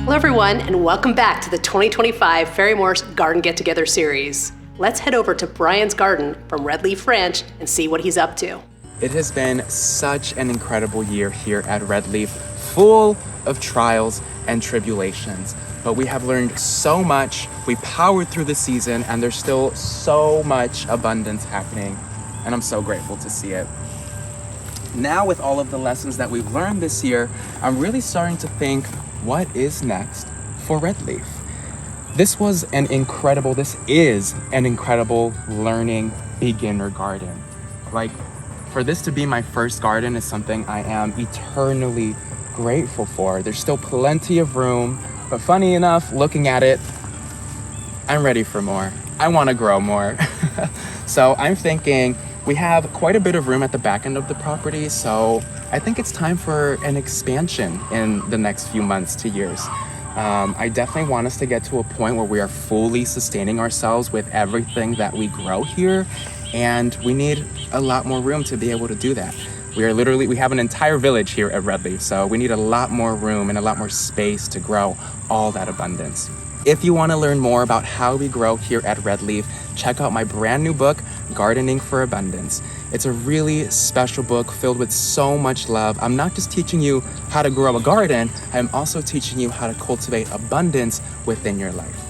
Hello everyone, and welcome back to the 2025 Ferry-Morse Garden Get Together series. Let's head over to Brian's garden from Redleaf Ranch and see what he's up to. It has been such an incredible year here at Redleaf, full of trials and tribulations. But we have learned so much, we powered through the season, and there's still so much abundance happening, and I'm so grateful to see it. Now with all of the lessons that we've learned this year, I'm really starting to think, what is next for Redleaf? This is an incredible learning beginner garden. Like, for this to be my first garden is something I am eternally grateful for. There's still plenty of room, but funny enough, looking at it, I'm ready for more. I want to grow more. So I'm thinking we have quite a bit of room at the back end of the property, so I think it's time for an expansion in the next few months to years. I definitely want us to get to a point where we are fully sustaining ourselves with everything that we grow here, and we need a lot more room to be able to do that. We have an entire village here at Redleaf, so we need a lot more room and a lot more space to grow all that abundance. If you want to learn more about how we grow here at Redleaf, check out my brand new book, Gardening for Abundance. It's a really special book filled with so much love. I'm not just teaching you how to grow a garden, I'm also teaching you how to cultivate abundance within your life.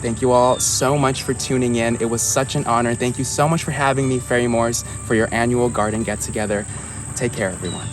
Thank you all so much for tuning in. It was such an honor. Thank you so much for having me, Ferry-Morse, for your annual garden get-together. Take care, everyone.